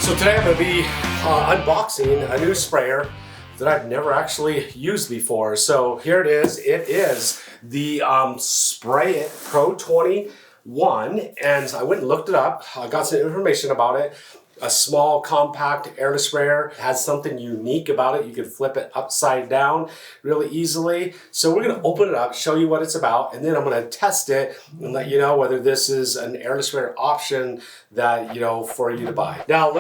So today I'm going to be unboxing a new sprayer that I've never actually used before. So here it is. It is the SprayIT Pro 21, and I went and looked it up. I got some information about it. A small, compact, airless sprayer. It has something unique about it. You can flip it upside down really easily. So we're going to open it up, show you what it's about, and then I'm going to test it and let you know whether this is an airless sprayer option that, for you to buy. Now, it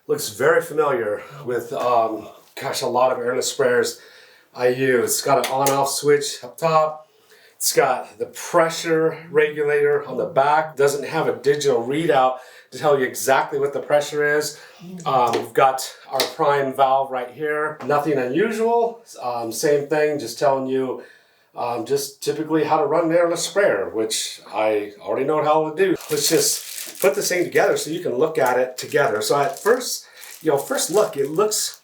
looks very familiar with, a lot of airless sprayers I use. It's got an on-off switch up top. It's got the pressure regulator on the back. Doesn't have a digital readout to tell you exactly what the pressure is. We've got our prime valve right here. Nothing unusual. Same thing, just telling you just typically how to run an airless sprayer, which I already know how to do. Let's just put this thing together so you can look at it together. So at first look, it looks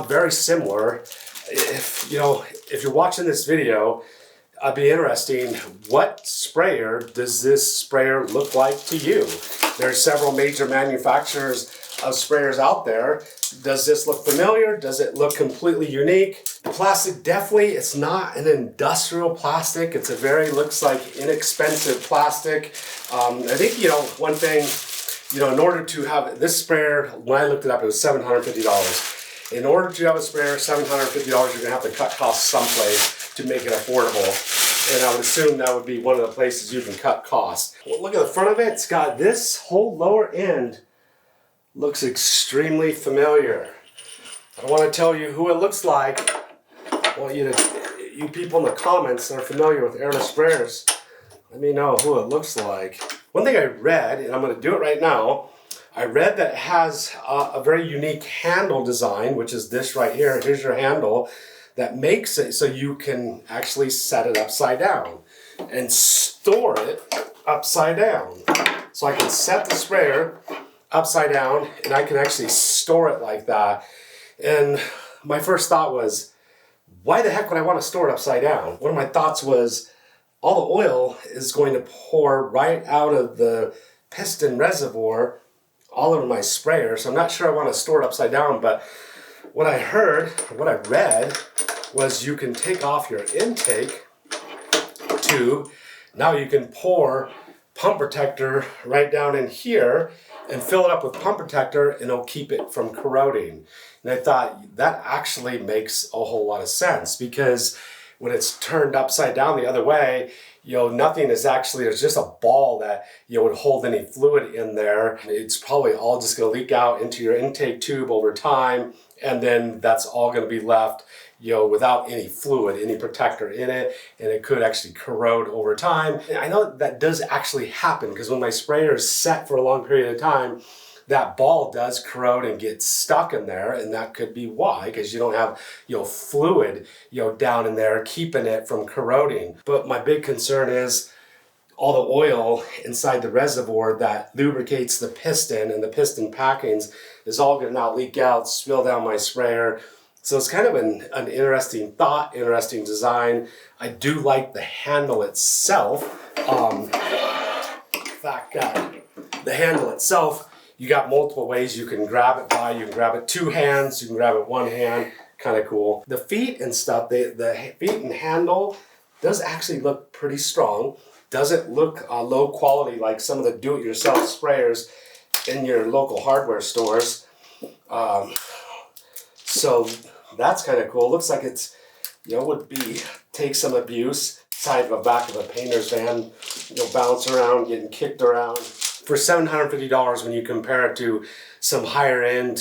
very similar. If you're watching this video, it'd be interesting, what sprayer does this sprayer look like to you? There's several major manufacturers of sprayers out there. Does this look familiar? Does it look completely unique? The plastic, definitely, it's not an industrial plastic. It's looks like inexpensive plastic. I think, one thing, in order to have this sprayer, when I looked it up, it was $750. In order to have a sprayer, $750, you're gonna have to cut costs someplace to make it affordable. And I would assume that would be one of the places you can cut costs. Well, look at the front of it. It's got this whole lower end. Looks extremely familiar. I want to tell you who it looks like. I want you people in the comments that are familiar with airless sprayers, let me know who it looks like. One thing I read, and I'm going to do it right now, I read that it has a very unique handle design, which is this right here. Here's your handle. That makes it so you can actually set it upside down and store it upside down. So I can set the sprayer upside down and I can actually store it like that. And my first thought was, why the heck would I want to store it upside down? One of my thoughts was, all the oil is going to pour right out of the piston reservoir all over my sprayer. So I'm not sure I want to store it upside down, but what I read was you can take off your intake tube. Now you can pour pump protector right down in here and fill it up with pump protector, and it'll keep it from corroding. And I thought that actually makes a whole lot of sense, because when it's turned upside down the other way, nothing is actually, there's just a ball that would hold any fluid in there. It's probably all just going to leak out into your intake tube over time, and then that's all going to be left without any fluid, any protector in it, and it could actually corrode over time. And I know that does actually happen, because when my sprayer is set for a long period of time, that ball does corrode and get stuck in there, and that could be why, because you don't have fluid down in there keeping it from corroding. But my big concern is all the oil inside the reservoir that lubricates the piston and the piston packings is all going to now leak out, spill down my sprayer. So it's kind of an interesting thought, interesting design. I do like the handle itself. The handle itself, you got multiple ways you can grab it by. You can grab it two hands, you can grab it one hand, kind of cool. The feet and stuff, the feet and handle does actually look pretty strong. Doesn't look low quality like some of the do-it-yourself sprayers in your local hardware stores. So that's kind of cool. Looks like it's, take some abuse. Side of the back of a painter's van, bounce around, getting kicked around. For $750, when you compare it to some higher end,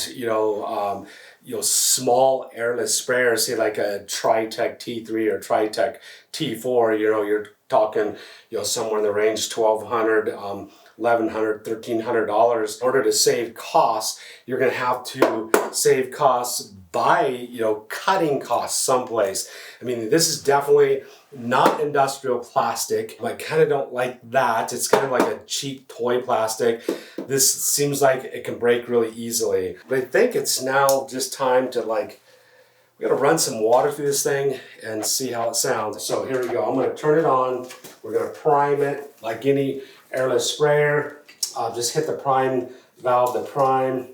small airless sprayers, say like a Tritech T3 or Tritech T4, you're talking, somewhere in the range $1,200, $1,100, $1,300. In order to save costs, you're going to have to save costs by, cutting costs someplace. I mean, this is definitely not industrial plastic. I kind of don't like that. It's kind of like a cheap toy plastic. This seems like it can break really easily. But I think it's now just time to we gotta run some water through this thing and see how it sounds. So here we go. I'm gonna turn it on. We're gonna prime it like any airless sprayer. Just hit the prime valve, the prime,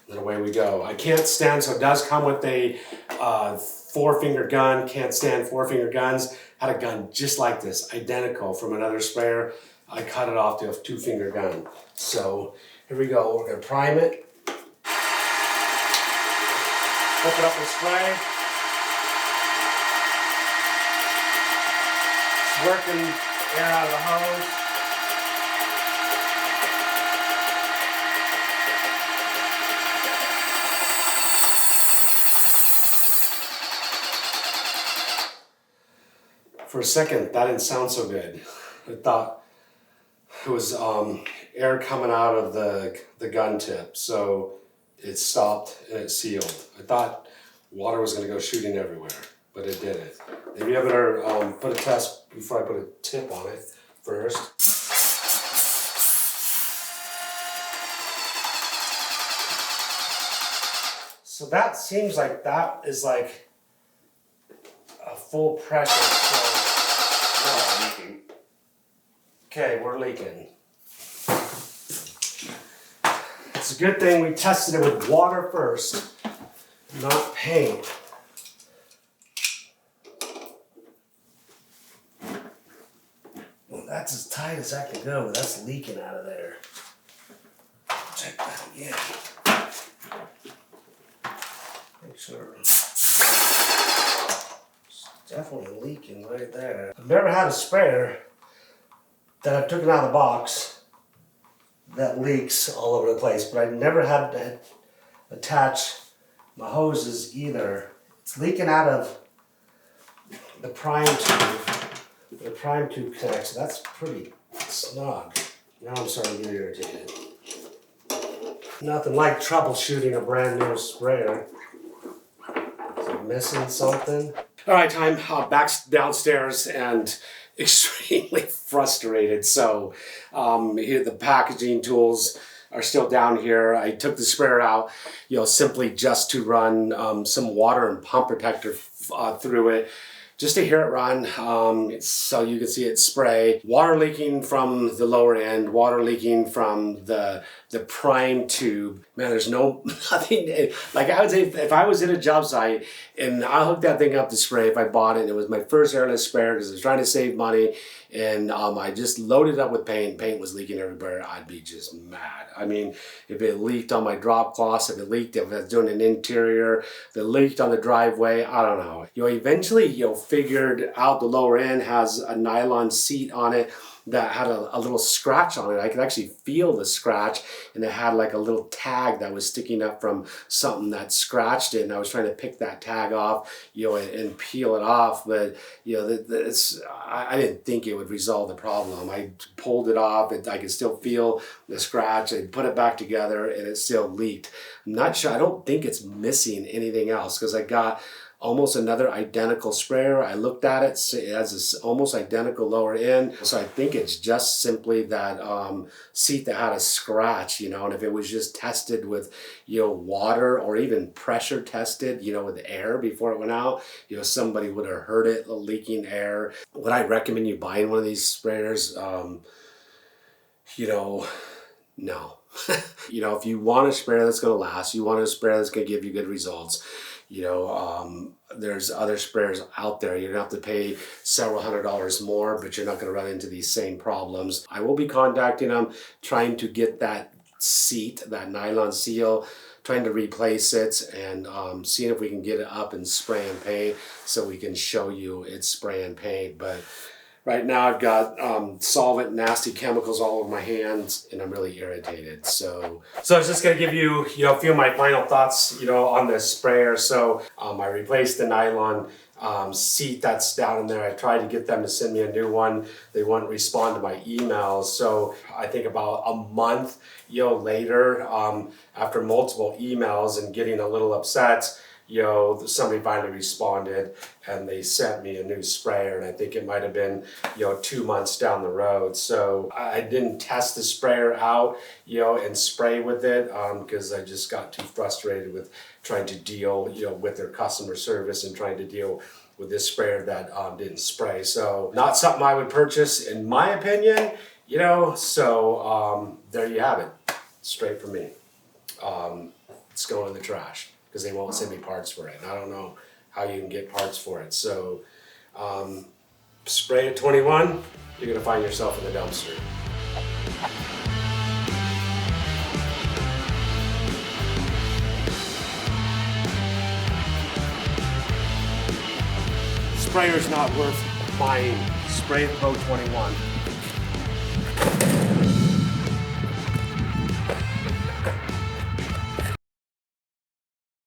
and away we go. I can't stand, so it does come with a 4-finger gun. Can't stand 4-finger guns. Had a gun just like this, identical from another sprayer. I cut it off to a 2-finger gun. So here we go. We're gonna prime it. Open up the spray. It's working air out of the hose. For a second, that didn't sound so good. I thought it was air coming out of the gun tip, so it stopped and it sealed. I thought water was going to go shooting everywhere, but it didn't. Maybe I better put a test before I put a tip on it first. So that seems like that is like a full pressure. So leaking. Okay, we're leaking. It's a good thing we tested it with water first, not paint. Well, that's as tight as I can go, but that's leaking out of there. Check that again. Make sure. Definitely leaking right there. I've never had a sprayer that I've taken out of the box that leaks all over the place, but I've never had to attach my hoses either. It's leaking out of the prime tube. The prime tube connects, so that's pretty snug. Now I'm starting to get irritated. Nothing like troubleshooting a brand new sprayer. Is it missing something? All right, time back downstairs and extremely frustrated. So here the packaging tools are still down here. I took the sprayer out, simply just to run some water and pump protector through it, just to hear it run, so you can see it spray. Water leaking from the lower end, water leaking from the prime tube. Man, there's nothing, like I would say if I was in a job site and I hooked that thing up to spray, if I bought it and it was my first airless sprayer because I was trying to save money, and I just loaded up with paint was leaking everywhere, I'd be just mad. I mean, if it leaked on my drop cloths, if I was doing an interior, if it leaked on the driveway, I don't know. Eventually, figured out the lower end has a nylon seat on it that had a little scratch on it. I could actually feel the scratch, and it had like a little tag that was sticking up from something that scratched it, and I was trying to pick that tag off, and peel it off, but I didn't think it would resolve the problem. I pulled it off, I could still feel the scratch. I put it back together, and it still leaked. I'm not sure, I don't think it's missing anything else, because I got almost another identical sprayer. I looked at it, it has this almost identical lower end. So I think it's just simply that seat that had a scratch, and if it was just tested with, water or even pressure tested, with air before it went out, somebody would have heard it leaking air. Would I recommend you buying one of these sprayers? No. If you want a sprayer that's going to last, you want a sprayer that's going to give you good results, there's other sprayers out there. You're going to have to pay several $100s more, but you're not going to run into these same problems. I will be contacting them, trying to get that seat, that nylon seal, trying to replace it, and seeing if we can get it up and spray and paint so we can show you it's spray and paint. But right now I've got solvent, nasty chemicals all over my hands, and I'm really irritated. So I was just gonna give you, a few of my final thoughts, on this sprayer. So I replaced the nylon seat that's down in there. I tried to get them to send me a new one. They wouldn't respond to my emails. So I think about a month, later, after multiple emails and getting a little upset, somebody finally responded and they sent me a new sprayer, and I think it might have been, 2 months down the road. So I didn't test the sprayer out, and spray with it because I just got too frustrated with trying to deal, with their customer service and trying to deal with this sprayer that didn't spray. So not something I would purchase, in my opinion. You know, so there you have it, straight from me. It's going in the trash because they won't send me parts for it. And I don't know how you can get parts for it. So SprayIT 21, you're gonna find yourself in the dumpster. Sprayer's not worth buying SprayIT Pro 21